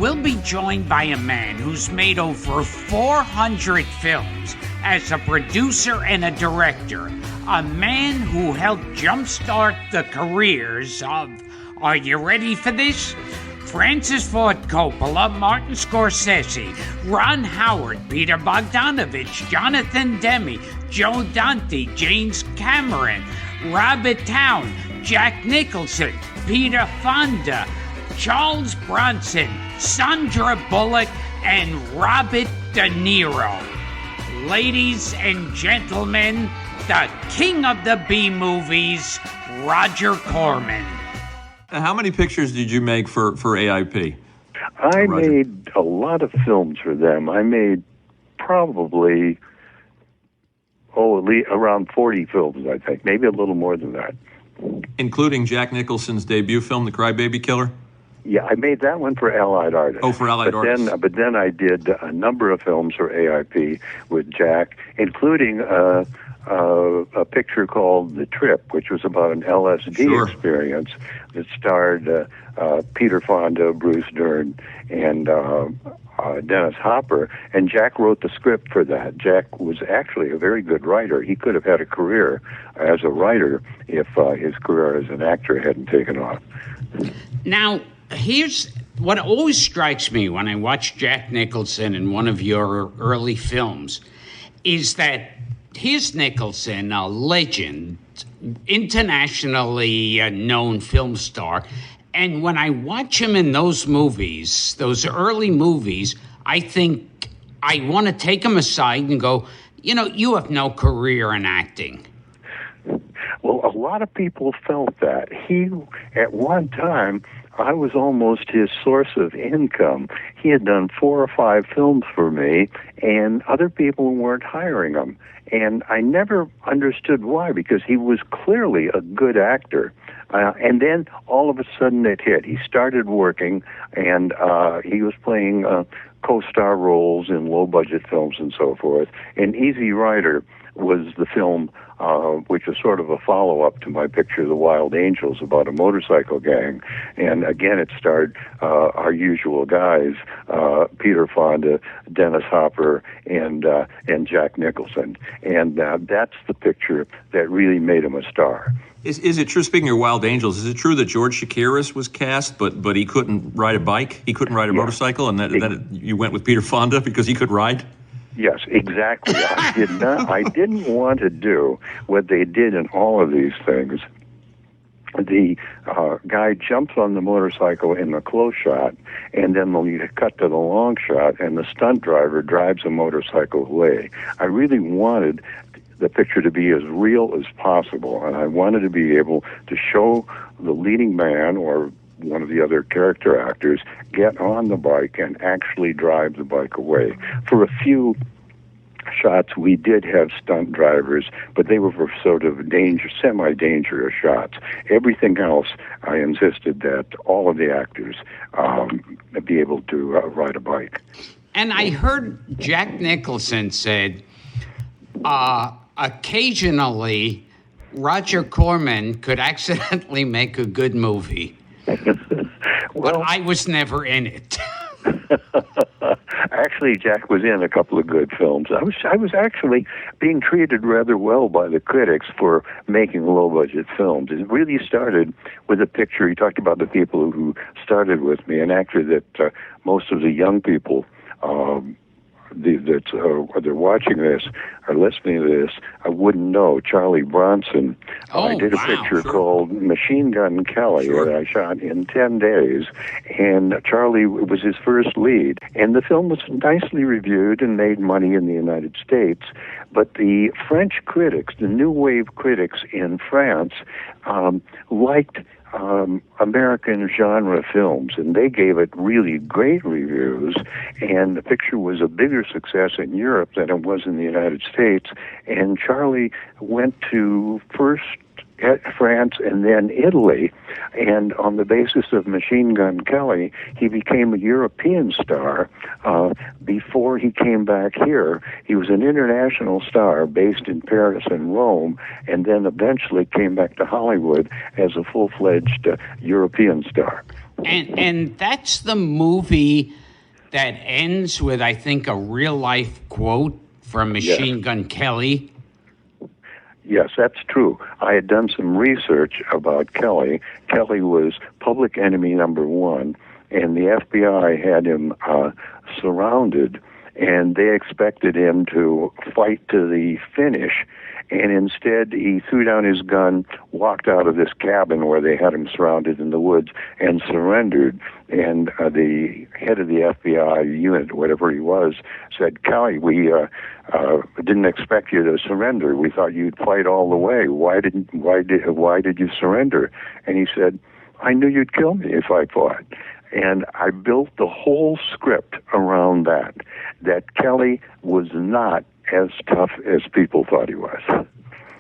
we'll be joined by a man who's made over 400 films as a producer and a director. A man who helped jumpstart the careers of, are you ready for this? Francis Ford Coppola, Martin Scorsese, Ron Howard, Peter Bogdanovich, Jonathan Demme, Joe Dante, James Cameron, Robert Towne, Jack Nicholson, Peter Fonda, Charles Bronson, Sandra Bullock, and Robert De Niro. Ladies and gentlemen, the king of the B-movies, Roger Corman. How many pictures did you make for AIP? I made a lot of films for them. I made probably, around 40 films, I think. Maybe a little more than that. Including Jack Nicholson's debut film, The Crybaby Killer? Yeah, I made that one for Allied Artists. Oh, for Allied Artists. But then I did a number of films for AIP with Jack, including a picture called The Trip, which was about an LSD experience that starred Peter Fonda, Bruce Dern, and Dennis Hopper. And Jack wrote the script for that. Jack was actually a very good writer. He could have had a career as a writer if his career as an actor hadn't taken off. Now, here's what always strikes me when I watch Jack Nicholson in one of your early films is that here's Nicholson, a legend, internationally known film star. And when I watch him in those movies, those early movies, I think I want to take him aside and go, you have no career in acting. Well, a lot of people felt that. At one time, I was almost his source of income. He had done 4 or 5 films for me, and other people weren't hiring him. And I never understood why, because he was clearly a good actor. And then all of a sudden it hit. He started working, and he was playing co-star roles in low-budget films and so forth. And Easy Rider was the film which was sort of a follow-up to my picture, The Wild Angels, about a motorcycle gang. And again, it starred our usual guys, Peter Fonda, Dennis Hopper, and Jack Nicholson. And that's the picture that really made him a star. Is it true, speaking of Wild Angels, is it true that George Chakiris was cast, but he couldn't ride a bike? He couldn't ride a motorcycle, and then you went with Peter Fonda because he could ride? Yes, exactly. I didn't want to do what they did in all of these things. The guy jumps on the motorcycle in the close shot, and then you cut to the long shot, and the stunt driver drives a motorcycle away. I really wanted the picture to be as real as possible, and I wanted to be able to show the leading man or one of the other character actors get on the bike and actually drive the bike away. For a few shots, we did have stunt drivers, but they were for sort of semi-dangerous shots. Everything else, I insisted that all of the actors be able to ride a bike. And I heard Jack Nicholson said, occasionally, Roger Corman could accidentally make a good movie. But I was never in it. Actually, Jack was in a couple of good films. I was actually being treated rather well by the critics for making low-budget films. It really started with a picture. He talked about the people who started with me, an actor that most of the young people they're watching this or listening to this, I wouldn't know. Charlie Bronson. I did a picture called Machine Gun Kelly that I shot in 10 days, and Charlie was his first lead. And the film was nicely reviewed and made money in the United States, but the French critics, the new wave critics in France, liked American genre films, and they gave it really great reviews, and the picture was a bigger success in Europe than it was in the United States. And Charlie went to first France and then Italy, and on the basis of Machine Gun Kelly, he became a European star. Before he came back here, he was an international star based in Paris and Rome, and then eventually came back to Hollywood as a full-fledged European star. And that's the movie that ends with, I think, a real-life quote from Machine Gun Kelly. Yes, that's true. I had done some research about Kelly. Kelly was public enemy number one, and the FBI had him surrounded, and they expected him to fight to the finish. And instead, he threw down his gun, walked out of this cabin where they had him surrounded in the woods, and surrendered. And the head of the FBI unit, whatever he was, said, "Kelly, we didn't expect you to surrender. We thought you'd fight all the way. Why did you surrender?" And he said, "I knew you'd kill me if I fought." And I built the whole script around that Kelly was not as tough as people thought he was.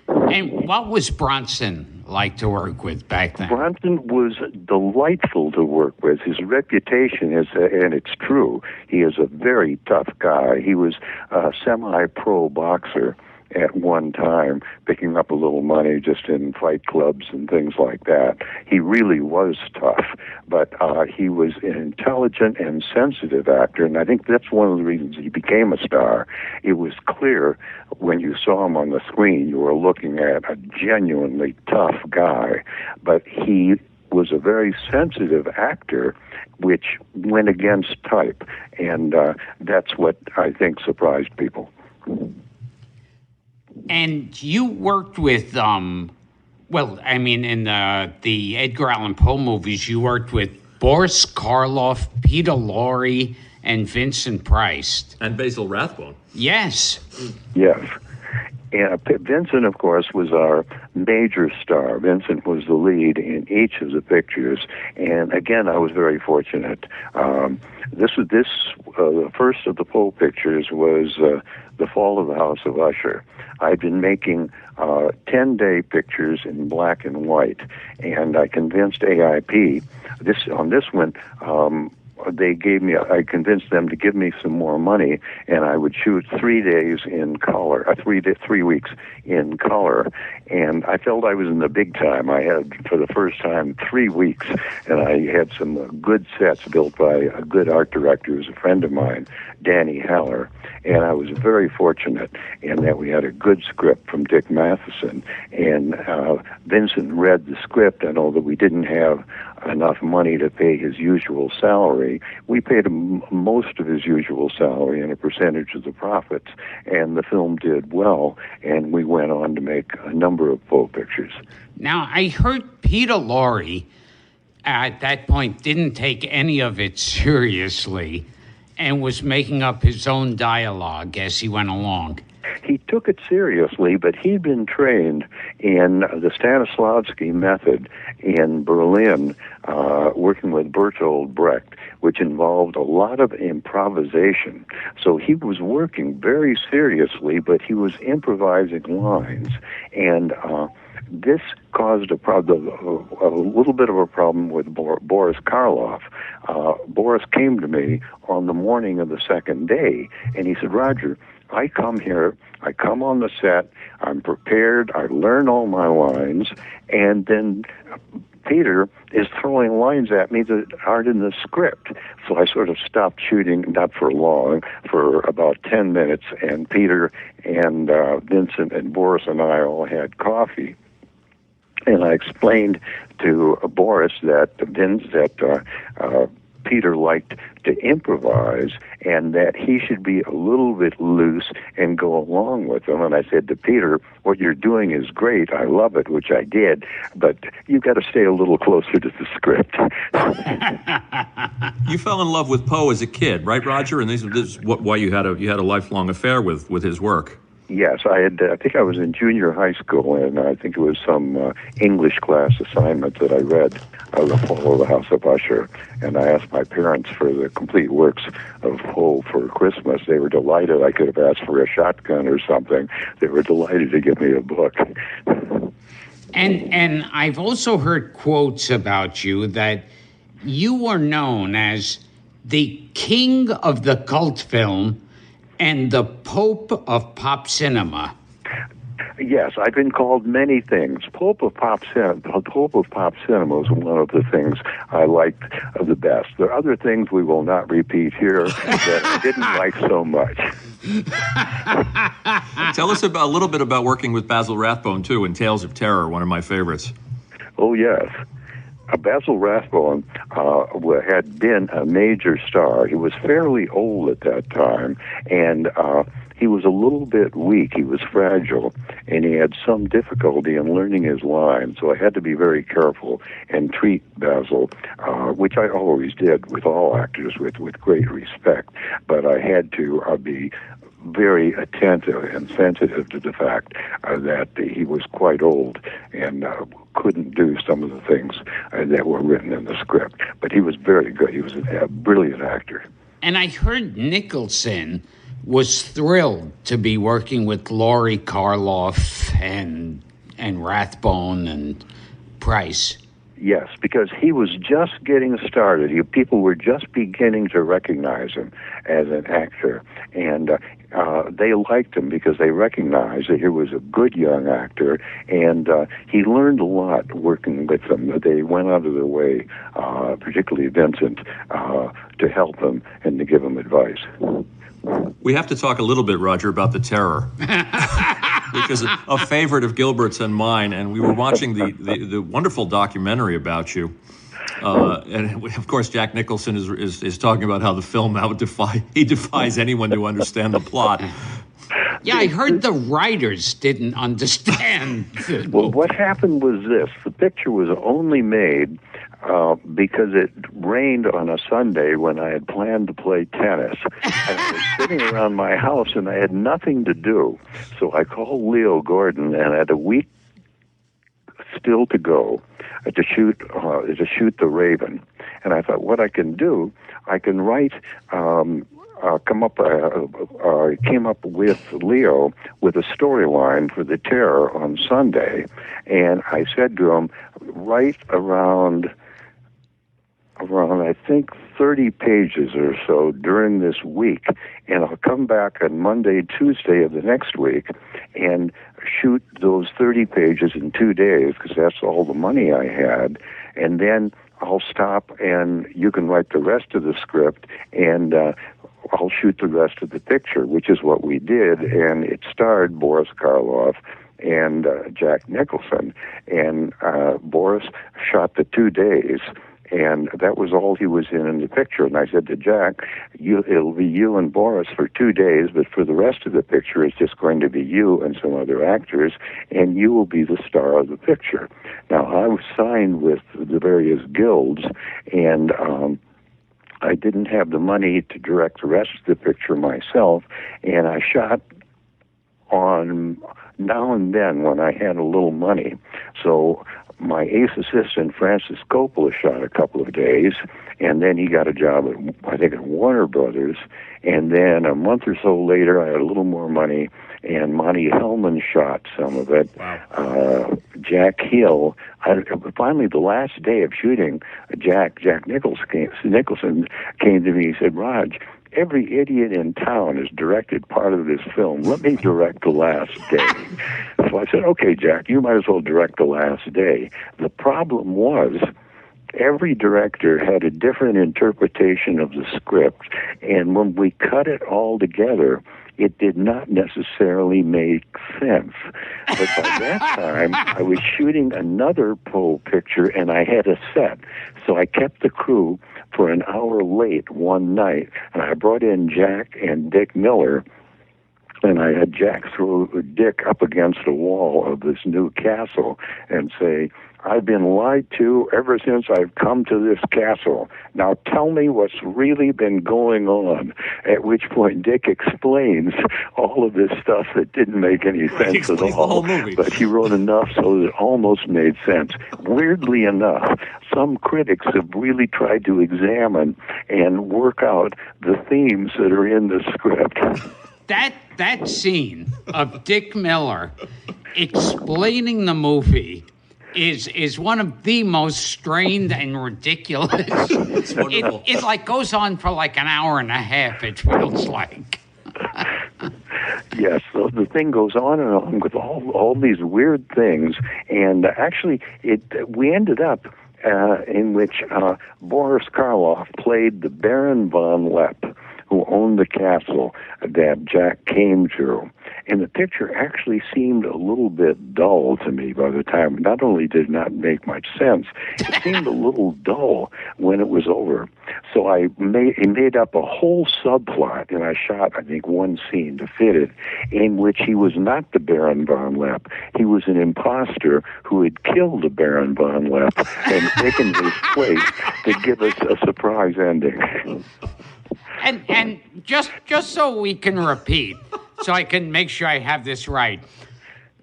And what was Bronson like to work with back then? Bronson was delightful to work with. His reputation is, and it's true, he is a very tough guy. He was a semi-pro boxer at one time, picking up a little money just in fight clubs and things like that. He really was tough, but he was an intelligent and sensitive actor, and I think that's one of the reasons he became a star. It was clear when you saw him on the screen, you were looking at a genuinely tough guy, but he was a very sensitive actor, which went against type, and that's what I think surprised people. And you worked with, in the Edgar Allan Poe movies, you worked with Boris Karloff, Peter Lorre, and Vincent Price. And Basil Rathbone. Yes. Yes. And Vincent, of course, was our major star. Vincent was the lead in each of the pictures. And again, I was very fortunate. The first of the Poe pictures was The Fall of the House of Usher. I'd been making 10-day pictures in black and white, and I convinced AIP. On this one, I convinced them to give me some more money, and I would shoot 3 days in color, 3 weeks in color. And I felt I was in the big time. I had, for the first time, 3 weeks, and I had some good sets built by a good art director who's a friend of mine, Danny Haller. And I was very fortunate in that we had a good script from Dick Matheson. And Vincent read the script, and although we didn't have enough money to pay his usual salary, we paid him most of his usual salary and a percentage of the profits. And the film did well, and we went on to make a number of Poe pictures. Now, I heard Peter Lorre at that point didn't take any of it seriously and was making up his own dialogue as he went along. He took it seriously, but he'd been trained in the Stanislavski method in Berlin, working with Bertolt Brecht, which involved a lot of improvisation. So he was working very seriously, but he was improvising lines, and this caused a little bit of a problem with Boris Karloff. Boris came to me on the morning of the second day, and he said, "Roger, I come here, I come on the set, I'm prepared, I learn all my lines, and then Peter is throwing lines at me that aren't in the script." So I sort of stopped shooting, not for long, for about 10 minutes, and Peter and Vincent and Boris and I all had coffee. And I explained to Boris that Peter liked to improvise and that he should be a little bit loose and go along with them. And I said to Peter, "What you're doing is great. I love it," which I did, but you've got to stay a little closer to the script. You fell in love with Poe as a kid, right, Roger? And this is why you had a lifelong affair with his work. Yes, I think I was in junior high school, and I think it was some English class assignment that I read, The Fall of the House of Usher, and I asked my parents for the complete works of Poe for Christmas. They were delighted. I could have asked for a shotgun or something. They were delighted to give me a book. And I've also heard quotes about you that you were known as the king of the cult film and the Pope of pop cinema. Yes, I've been called many things. Pope of Pop Cinema was one of the things I liked the best. There are other things we will not repeat here that I didn't like so much. Tell us a little bit about working with Basil Rathbone, too, in Tales of Terror, one of my favorites. Oh, yes. Basil Rathbone had been a major star. He was fairly old at that time, and he was a little bit weak. He was fragile, and he had some difficulty in learning his lines, so I had to be very careful and treat Basil, which I always did with all actors, with great respect, but I had to be very attentive and sensitive to the fact that he was quite old and couldn't do some of the things that were written in the script. But he was very good. He was a brilliant actor. And I heard Nicholson was thrilled to be working with Lorre Karloff and Rathbone and Price. Yes, because he was just getting started. People were just beginning to recognize him as an actor, and they liked him because they recognized that he was a good young actor, and he learned a lot working with them. They went out of their way, particularly Vincent, to help him and to give him advice. We have to talk a little bit, Roger, about The Terror, which is a favorite of Gilbert's and mine. And we were watching the wonderful documentary about you. And of course, Jack Nicholson is talking about how the film defies anyone to understand the plot. Yeah, I heard the writers didn't understand. Well, what happened was this. The picture was only made because it rained on a Sunday when I had planned to play tennis. And I was sitting around my house and I had nothing to do. So I called Leo Gordon, and I had a week still to go to shoot The Raven. And I thought, what I can do, I can write... came up with Leo with a storyline for The Terror on Sunday, and I said to him, write around I think 30 pages or so during this week, and I'll come back on Monday, Tuesday of the next week and shoot those 30 pages in 2 days, because that's all the money I had, and then I'll stop and you can write the rest of the script, and I'll shoot the rest of the picture, which is what we did, and it starred Boris Karloff and Jack Nicholson, and Boris shot the 2 days, and that was all he was in the picture. And I said to Jack, it'll be you and Boris for 2 days, but for the rest of the picture, it's just going to be you and some other actors, and you will be the star of the picture. Now, I was signed with the various guilds, and I didn't have the money to direct the rest of the picture myself, and I shot on now and then when I had a little money. So my ace assistant, Francis Coppola, shot a couple of days, and then he got a job at Warner Brothers, and then a month or so later I had a little more money, and Monty Hellman shot some of it. Wow. Jack Hill. Finally, the last day of shooting, Jack Nicholson came to me and said, Raj, every idiot in town has directed part of this film. Let me direct the last day. So I said, okay, Jack, you might as well direct the last day. The problem was every director had a different interpretation of the script, and when we cut it all together, it did not necessarily make sense. But by that time, I was shooting another Poe picture, and I had a set. So I kept the crew for an hour late one night, and I brought in Jack and Dick Miller, and I had Jack throw Dick up against the wall of this new castle and say, I've been lied to ever since I've come to this castle. Now tell me what's really been going on. At which point Dick explains all of this stuff that didn't make any sense at all. But he wrote enough so that it almost made sense. Weirdly enough, some critics have really tried to examine and work out the themes that are in the script. That scene of Dick Miller explaining the movie is one of the most strained and ridiculous. It's wonderful. It like goes on for like an hour and a half, it feels like. Yes, so the thing goes on and on with all these weird things, and actually, we ended up in which Boris Karloff played the Baron von Lepp, who owned the castle that Jack came to. And the picture actually seemed a little bit dull to me by the time. Not only did it not make much sense, it seemed a little dull when it was over. So I made up a whole subplot, and I shot, I think, one scene to fit it, in which he was not the Baron von Lepp. He was an imposter who had killed the Baron von Lepp and taken his place to give us a surprise ending. And just so we can repeat, so I can make sure I have this right,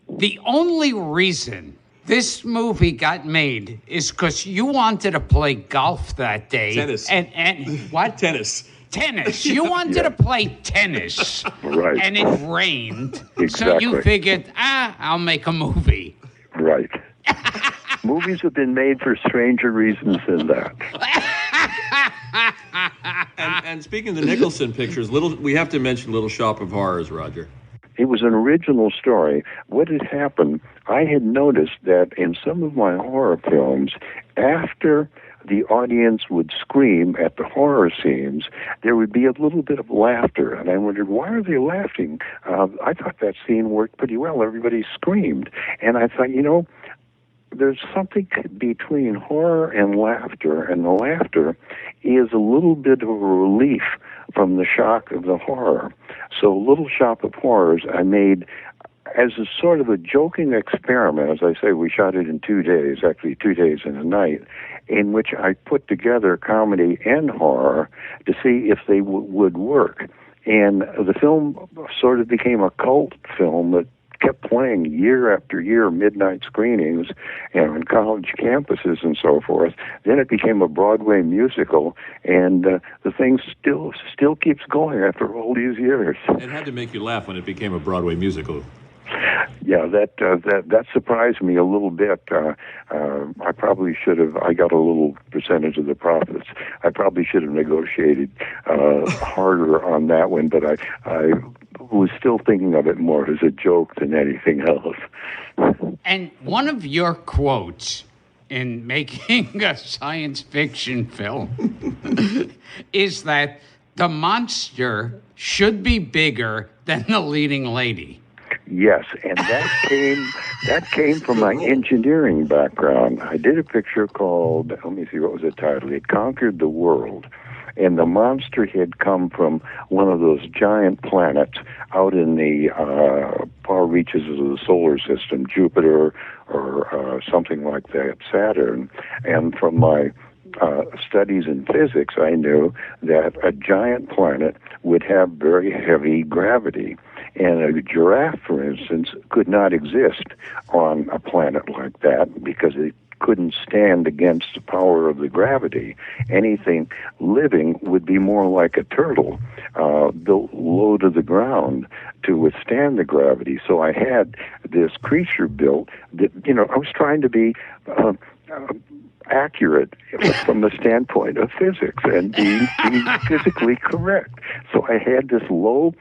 the only reason this movie got made is because you wanted to play golf that day. Tennis. And what? Tennis. You wanted to play tennis. Right. And it rained. Exactly. So you figured, I'll make a movie. Right. Movies have been made for stranger reasons than that. And speaking of the Nicholson pictures, we have to mention Little Shop of Horrors, Roger. It was an original story. What had happened, I had noticed that in some of my horror films, after the audience would scream at the horror scenes, there would be a little bit of laughter. And I wondered, why are they laughing? I thought that scene worked pretty well. Everybody screamed. And I thought, there's something between horror and the laughter is a little bit of a relief from the shock of the horror. So Little Shop of Horrors I made as a sort of a joking experiment. As I say, we shot it in 2 days, actually 2 days and a night, in which I put together comedy and horror to see if they would work. And the film sort of became a cult film that kept playing year after year, midnight screenings, on college campuses and so forth. Then it became a Broadway musical, and the thing still keeps going after all these years. It had to make you laugh when it became a Broadway musical. Yeah, that surprised me a little bit. I probably should have. I got a little percentage of the profits. I probably should have negotiated harder on that one, but I was still thinking of it more as a joke than anything else. And one of your quotes in making a science fiction film is that the monster should be bigger than the leading lady. Yes, and that came from my engineering background. I did a picture called, let me see, what was the title? It Conquered the World. And the monster had come from one of those giant planets out in the far reaches of the solar system, Jupiter or something like that, Saturn. And from my studies in physics, I knew that a giant planet would have very heavy gravity. And a giraffe, for instance, could not exist on a planet like that because it couldn't stand against the power of the gravity. Anything living would be more like a turtle, built low to the ground to withstand the gravity. So I had this creature built that, I was trying to be accurate from the standpoint of physics and being physically correct. So I had this low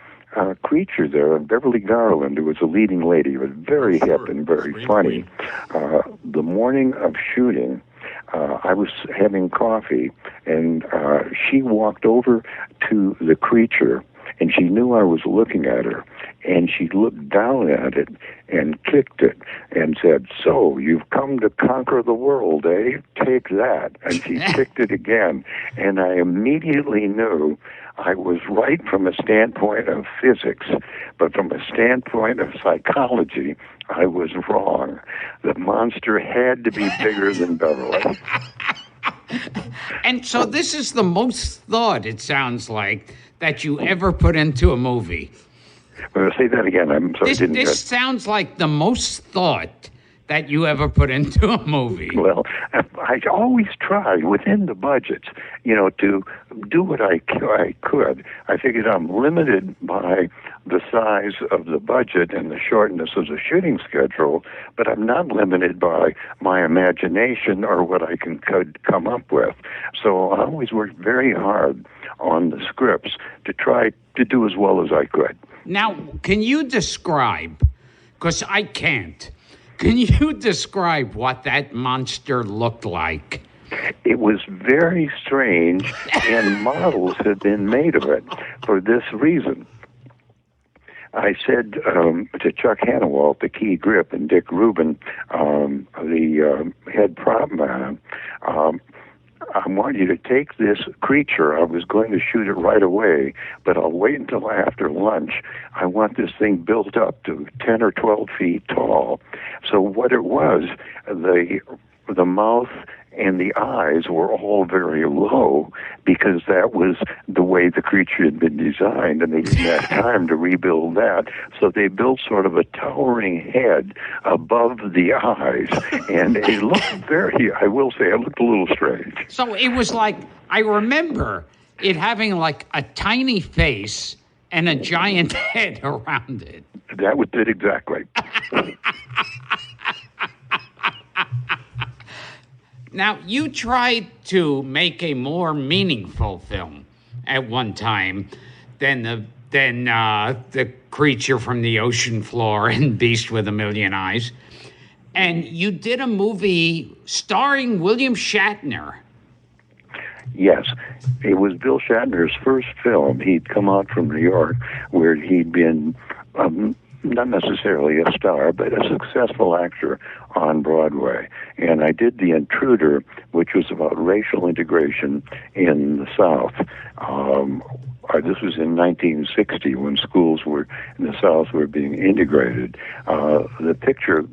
creature there, Beverly Garland, who was a leading lady, was very hip and very funny. The morning of shooting, I was having coffee, and she walked over to the creature, and she knew I was looking at her, and she looked down at it and kicked it and said, "So, you've come to conquer the world, eh? Take that." And she kicked it again, and I immediately knew I was right from a standpoint of physics, but from a standpoint of psychology, I was wrong. The monster had to be bigger than Beverly. And so this is the most thought, it sounds like, that you ever put into a movie. Well, say that again. I'm sorry. This sounds like the most thought that you ever put into a movie. Well, I always try within the budget, to do what I could. I figured I'm limited by the size of the budget and the shortness of the shooting schedule, but I'm not limited by my imagination or what I could come up with. So I always worked very hard on the scripts to try to do as well as I could. Now, can you describe, because I can't, can you describe what that monster looked like? It was very strange, and models had been made of it for this reason. I said to Chuck Hanawalt, the key grip, and Dick Rubin, the head prop man, I want you to take this creature. I was going to shoot it right away, but I'll wait until after lunch. I want this thing built up to 10 or 12 feet tall. So what it was, the mouth and the eyes were all very low because that was the way the creature had been designed, and they didn't have time to rebuild that. So they built sort of a towering head above the eyes, and it looked I will say, it looked a little strange. So it was like, I remember it having like a tiny face and a giant head around it. That was it exactly. Now, you tried to make a more meaningful film at one time than the creature from the ocean floor and Beast with a Million Eyes. And you did a movie starring William Shatner. Yes, it was Bill Shatner's first film. He'd come out from New York, where he'd been not necessarily a star, but a successful actor on Broadway. And I did The Intruder, which was about racial integration in the South. This was in 1960 when schools in the South were being integrated. The picture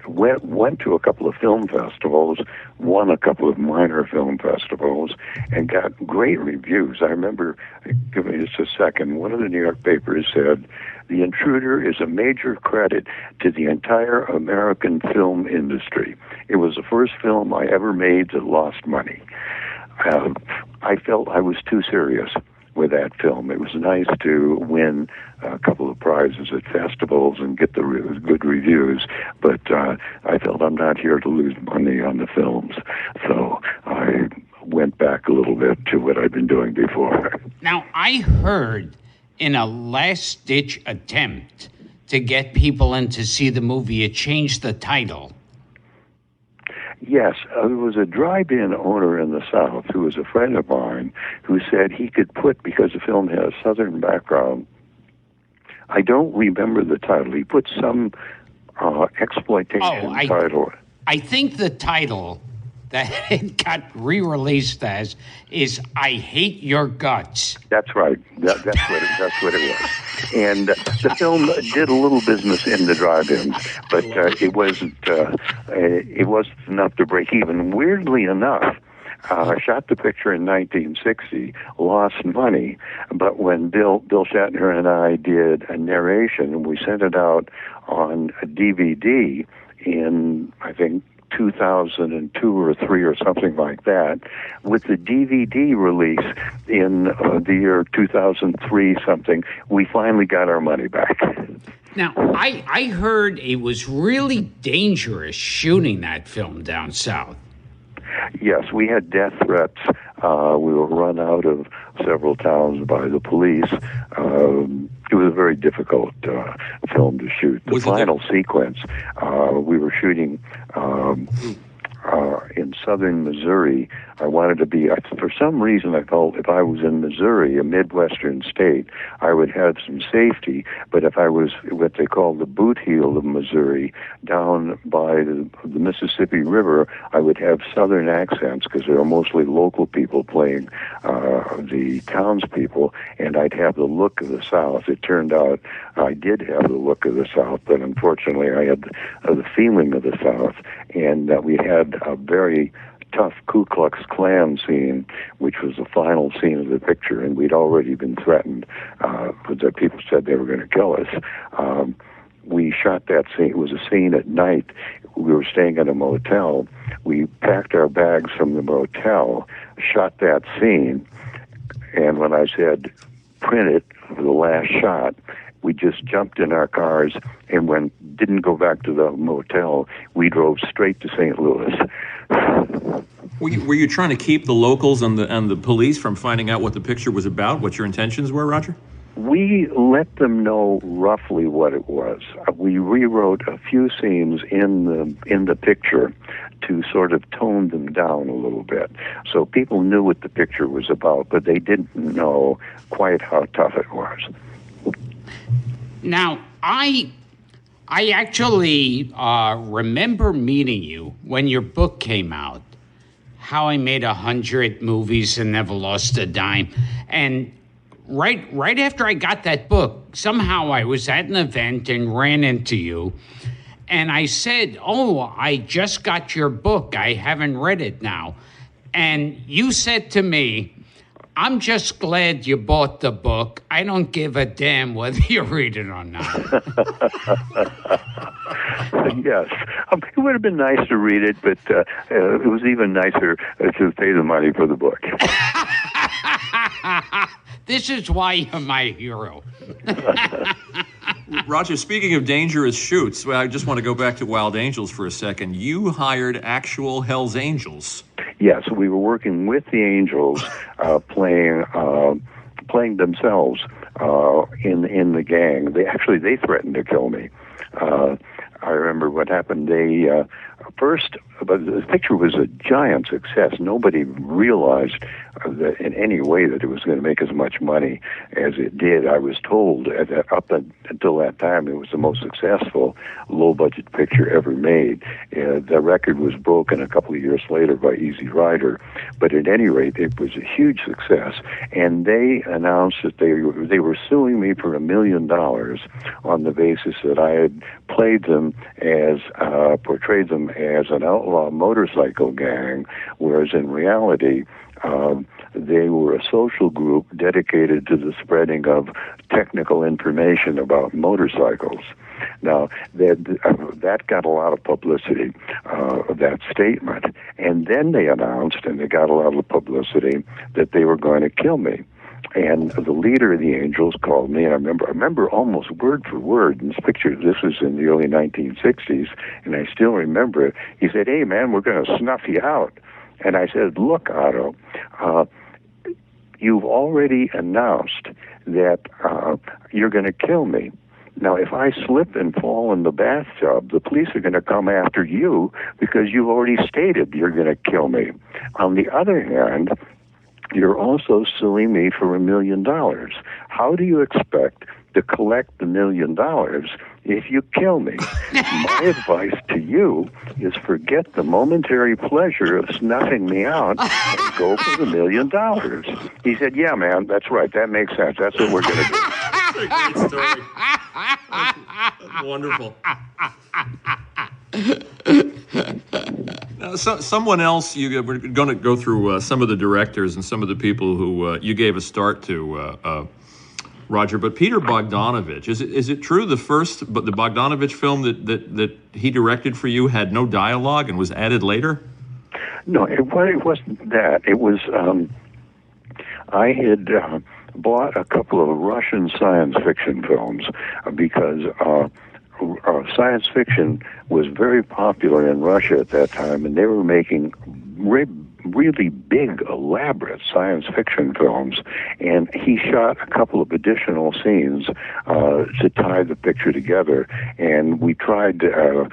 went to a couple of film festivals, won a couple of minor film festivals, and got great reviews. I remember, give me just a second, one of the New York papers said, "The Intruder is a major credit to the entire American film industry. It was the first film I ever made that lost money." I felt I was too serious with that film. It was nice to win a couple of prizes at festivals and get the good reviews, but I felt I'm not here to lose money on the films. So I went back a little bit to what I'd been doing before. Now, I heard in a last-ditch attempt to get people in to see the movie, you changed the title. Yes, there was a drive-in owner in the South who was a friend of mine who said he could put, because the film has a Southern background, I don't remember the title. He put some exploitation title. I think the title that it got re-released as is "I Hate Your Guts." That's right. That's what it was. And the film did a little business in the drive-ins, but it wasn't enough to break even. Weirdly enough, I shot the picture in 1960, lost money, but when Bill Shatner and I did a narration, and we sent it out on a DVD in, I think, 2002 or 3 or something like that. With the DVD release in the year 2003 something, we finally got our money back. Now, I heard it was really dangerous shooting that film down south. Yes, we had death threats. We were run out of several towns by the police. It was a very difficult film to shoot. The final sequence, we were shooting in southern Missouri. I wanted to be, for some reason I felt if I was in Missouri, a Midwestern state, I would have some safety. But if I was what they call the boot heel of Missouri, down by the Mississippi River, I would have southern accents because there were mostly local people playing the townspeople, and I'd have the look of the South. It turned out I did have the look of the South, but unfortunately I had the feeling of the South, and we had a very tough Ku Klux Klan scene, which was the final scene of the picture, and we'd already been threatened that people said they were going to kill us. We shot that scene. It was a scene at night. We were staying at a motel. We packed our bags from the motel, shot that scene, and when I said print it for the last shot, We just jumped in our cars and didn't go back to the motel. We drove straight to St. Louis. Were you trying to keep the locals and the police from finding out what the picture was about, what your intentions were, Roger? We let them know roughly what it was. We rewrote a few scenes in the picture to sort of tone them down a little bit. So people knew what the picture was about, but they didn't know quite how tough it was. Now, I actually remember meeting you when your book came out, How I Made 100 Movies and Never Lost a Dime. And right after I got that book, somehow I was at an event and ran into you. And I said, I just got your book. I haven't read it now. And you said to me, I'm just glad you bought the book. I don't give a damn whether you read it or not. Yes. It would have been nice to read it, but it was even nicer to pay the money for the book. This is why you're my hero. Roger, speaking of dangerous shoots, I just want to go back to Wild Angels for a second. You hired actual Hell's Angels. Yes, we were working with the Angels, playing themselves in the gang. They threatened to kill me. I remember what happened. But the picture was a giant success. Nobody realized that in any way that it was going to make as much money as it did. I was told up until that time it was the most successful low-budget picture ever made. The record was broken a couple of years later by Easy Rider, but at any rate, it was a huge success. And they announced that they were suing me for $1 million on the basis that I had portrayed them as an outlaw motorcycle gang, whereas in reality, they were a social group dedicated to the spreading of technical information about motorcycles. Now, that got a lot of publicity, that statement. And then they announced, and they got a lot of publicity, that they were going to kill me. And the leader of the Angels called me, and I remember almost word for word in this picture. This was in the early 1960s, and I still remember it. He said, "Hey, man, we're going to snuff you out." And I said, "Look, Otto, you've already announced that you're going to kill me. Now, if I slip and fall in the bathtub, the police are going to come after you because you've already stated you're going to kill me. On the other hand, you're also suing me for $1 million. How do you expect to collect the $1 million if you kill me? My advice to you is forget the momentary pleasure of snuffing me out and go for the $1 million." He said, "Yeah, man, that's right. That makes sense. That's what we're going to do." Great story. That's wonderful. Now, someone else, we're going to go through some of the directors and some of the people who you gave a start to, Roger, but Peter Bogdanovich, is it true the Bogdanovich film that he directed for you had no dialogue and was added later? No, it wasn't that. It was, I had bought a couple of Russian science fiction films because science fiction was very popular in Russia at that time, and they were making really big, elaborate science fiction films. And he shot a couple of additional scenes to tie the picture together, and we tried to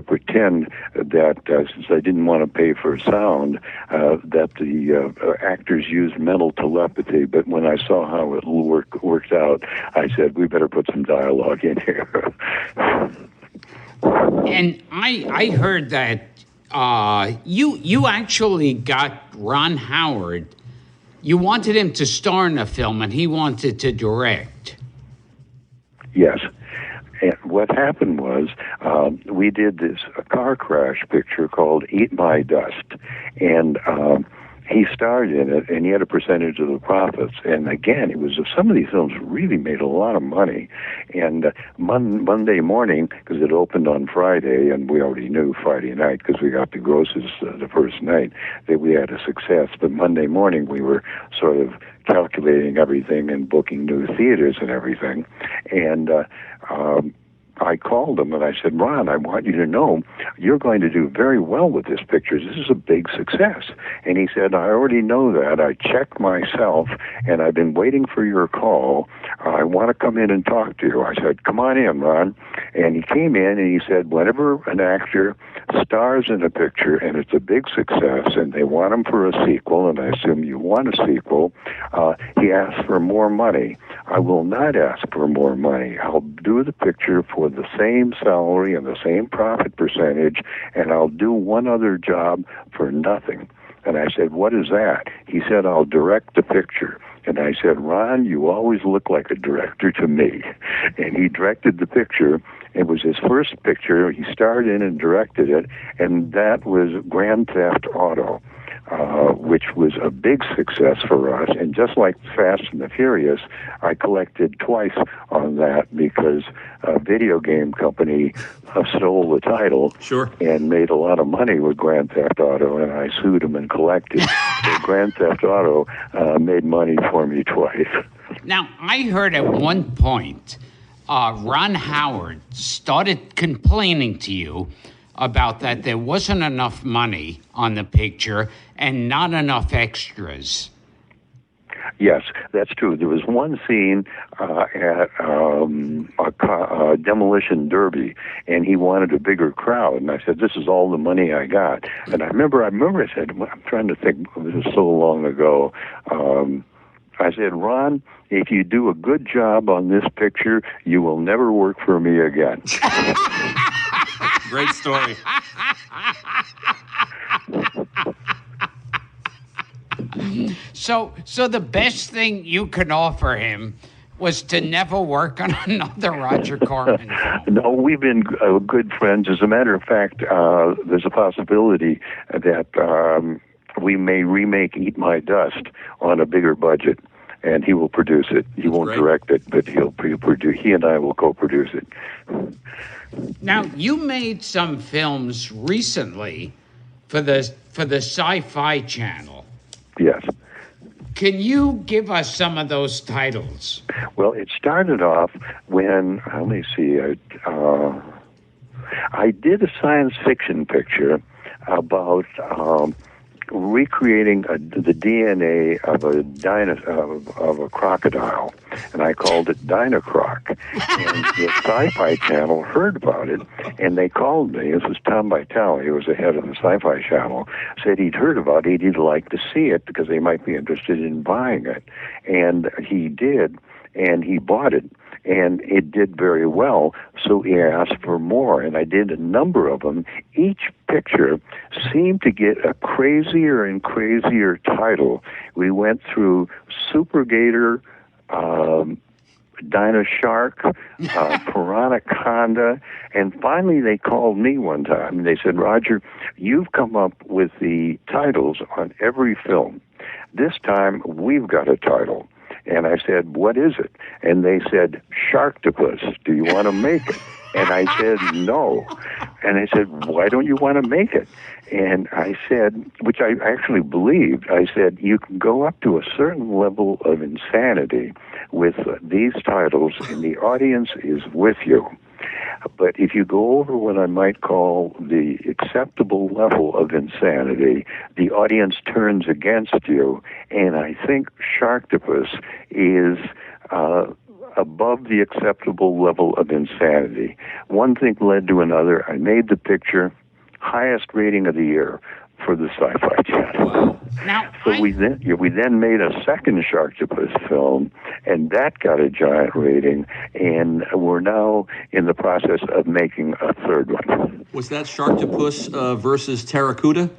pretend that since I didn't want to pay for sound, that the actors used mental telepathy. But when I saw how it worked out, I said, we better put some dialogue in here. And I heard that you actually got Ron Howard. You wanted him to star in a film, and he wanted to direct. Yes. And what happened was we did this car crash picture called Eat My Dust. And he he starred in it, and he had a percentage of the profits. And again, it was some of these films really made a lot of money. And Monday morning, because it opened on Friday, and we already knew Friday night because we got the grosses the first night that we had a success. But Monday morning, we were sort of calculating everything and booking new theaters and everything. And I called him and I said, Ron, I want you to know you're going to do very well with this picture. This is a big success. And he said, I already know that. I checked myself and I've been waiting for your call. I want to come in and talk to you. I said, come on in, Ron. And he came in and he said, whenever an actor stars in a picture and it's a big success and they want him for a sequel, and I assume you want a sequel, he asks for more money. I will not ask for more money. I'll do the picture for the same salary and the same profit percentage, and I'll do one other job for nothing. And I said, what is that? He said, I'll direct the picture. And I said, Ron, you always look like a director to me. And he directed the picture. It was his first picture. He starred in and directed it, and that was Grand Theft Auto, which was a big success for us. And just like Fast and the Furious, I collected twice on that because a video game company stole the title and made a lot of money with Grand Theft Auto, and I sued them and collected. So Grand Theft Auto made money for me twice. Now, I heard at one point Ron Howard started complaining to you about that there wasn't enough money on the picture and not enough extras. Yes, that's true. There was one scene at a demolition derby, and he wanted a bigger crowd. And I said, "This is all the money I got." And I remember I said, I'm trying to think. This was so long ago. I said, Ron, if you do a good job on this picture, you will never work for me again. Great story. So the best thing you could offer him was to never work on another Roger Corman film. No, we've been good friends. As a matter of fact, there's a possibility that we may remake Eat My Dust on a bigger budget, and he will produce it. He won't direct it, but he'll produce. He and I will co-produce it. Now, you made some films recently for the SyFy channel. Yes. Can you give us some of those titles? Well, it started off when, let me see, I did a science fiction picture about recreating the DNA of a crocodile, and I called it Dinocroc. And the SyFy channel heard about it, and they called me. This was Tom Vitale, who was the head of the SyFy channel, said he'd heard about it, he'd like to see it because they might be interested in buying it. And he did, and he bought it. And it did very well, so he asked for more, and I did a number of them. Each picture seemed to get a crazier and crazier title. We went through Super Gator, Dino Shark, Piranaconda, and finally they called me one time, and they said, Roger, you've come up with the titles on every film. This time, we've got a title. And I said, what is it? And they said, Sharktopus, do you want to make it? And I said, no. And they said, why don't you want to make it? And I said, which I actually believed, I said, you can go up to a certain level of insanity with these titles, and the audience is with you. But if you go over what I might call the acceptable level of insanity, the audience turns against you. And I think Sharktopus is above the acceptable level of insanity. One thing led to another. I made the picture, highest rating of the year for the SyFy channel. Now, so we then made a second Sharktopus film, and that got a giant rating, and we're now in the process of making a third one. Was that Sharktopus versus Terracuda?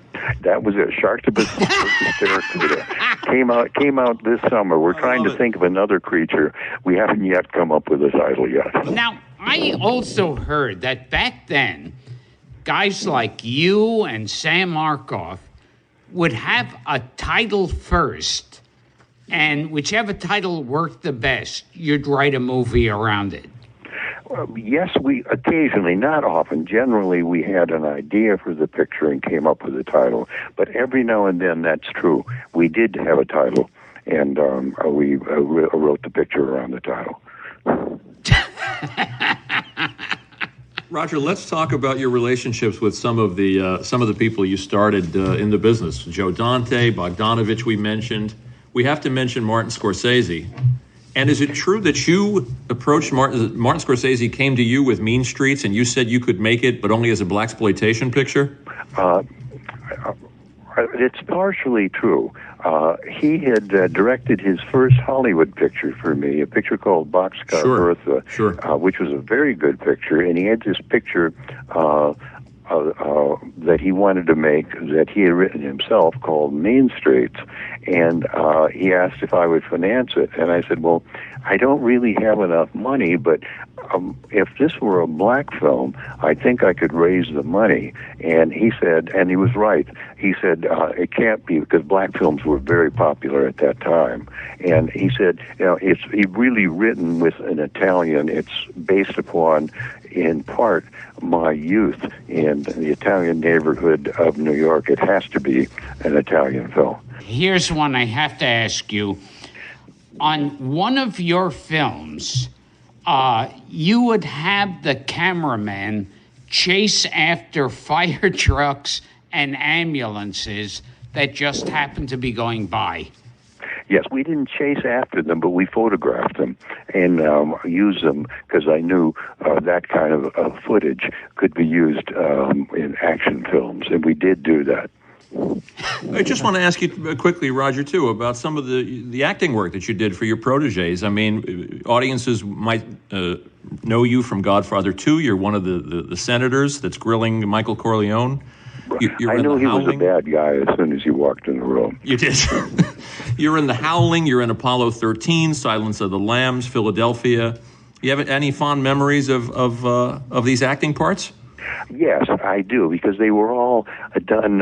That was it. Sharktopus versus Terracuda came out this summer. We're trying to think of another creature. We haven't yet come up with a title yet. Now, I also heard that back then, guys like you and Sam Markoff would have a title first, and whichever title worked the best, you'd write a movie around it. Yes, we occasionally, not often. Generally, we had an idea for the picture and came up with a title. But every now and then, that's true. We did have a title, and we wrote the picture around the title. Roger, let's talk about your relationships with some of the people you started in the business. Joe Dante, Bogdanovich, we mentioned. We have to mention Martin Scorsese. And is it true that you approached Martin Scorsese came to you with Mean Streets and you said you could make it, but only as a blaxploitation picture? It's partially true. He had directed his first Hollywood picture for me, a picture called Boxcar Bertha, which was a very good picture. And he had this picture that he wanted to make that he had written himself called Mean Streets. And he asked if I would finance it. And I said, well, I don't really have enough money, but if this were a black film, I think I could raise the money. And he said, and he was right, he said, it can't be, because black films were very popular at that time. And he said, it's really written with an Italian. It's based upon, in part, my youth in the Italian neighborhood of New York. It has to be an Italian film. Here's one I have to ask you. On one of your films, you would have the cameraman chase after fire trucks and ambulances that just happened to be going by. Yes, we didn't chase after them, but we photographed them and used them because I knew that kind of footage could be used in action films, and we did do that. I just want to ask you quickly, Roger, too, about some of the acting work that you did for your protégés. I mean, audiences might know you from Godfather 2. You're one of the senators that's grilling Michael Corleone. I knew he was a bad guy as soon as he walked in the room. You did. You're in The Howling. You're in Apollo 13, Silence of the Lambs, Philadelphia. You have any fond memories of these acting parts? Yes, I do, because they were all done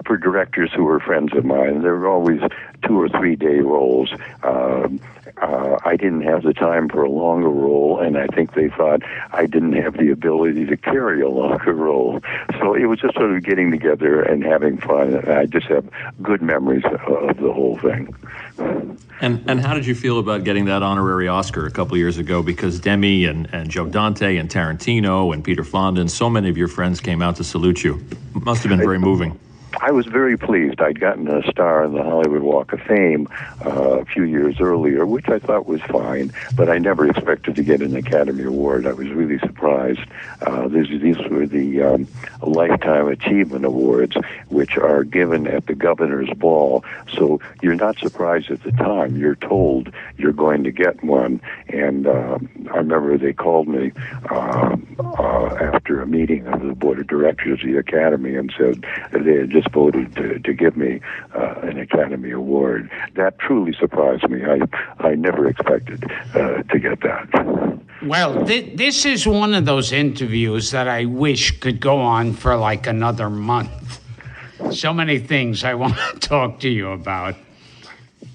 for directors who were friends of mine. There were always 2 or 3 day roles. I didn't have the time for a longer role, and I think they thought I didn't have the ability to carry a longer role. So it was just sort of getting together and having fun. And I just have good memories of the whole thing. And how did you feel about getting that honorary Oscar a couple of years ago? Because Demi and Joe Dante and Tarantino and Peter Fonda and so many of your friends came out to salute you. It must have been very moving. I was very pleased. I'd gotten a star on the Hollywood Walk of Fame a few years earlier, which I thought was fine, but I never expected to get an Academy Award. I was really surprised. These were the Lifetime Achievement Awards, which are given at the governor's ball, so you're not surprised at the time. You're told you're going to get one, and I remember they called me after a meeting of the board of directors of the Academy and said they had just voted to give me an Academy Award. That truly surprised me. I never expected to get that. Well, this is one of those interviews that I wish could go on for like another month. So many things I want to talk to you about.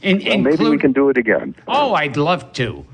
Maybe we can do it again. Oh, I'd love to.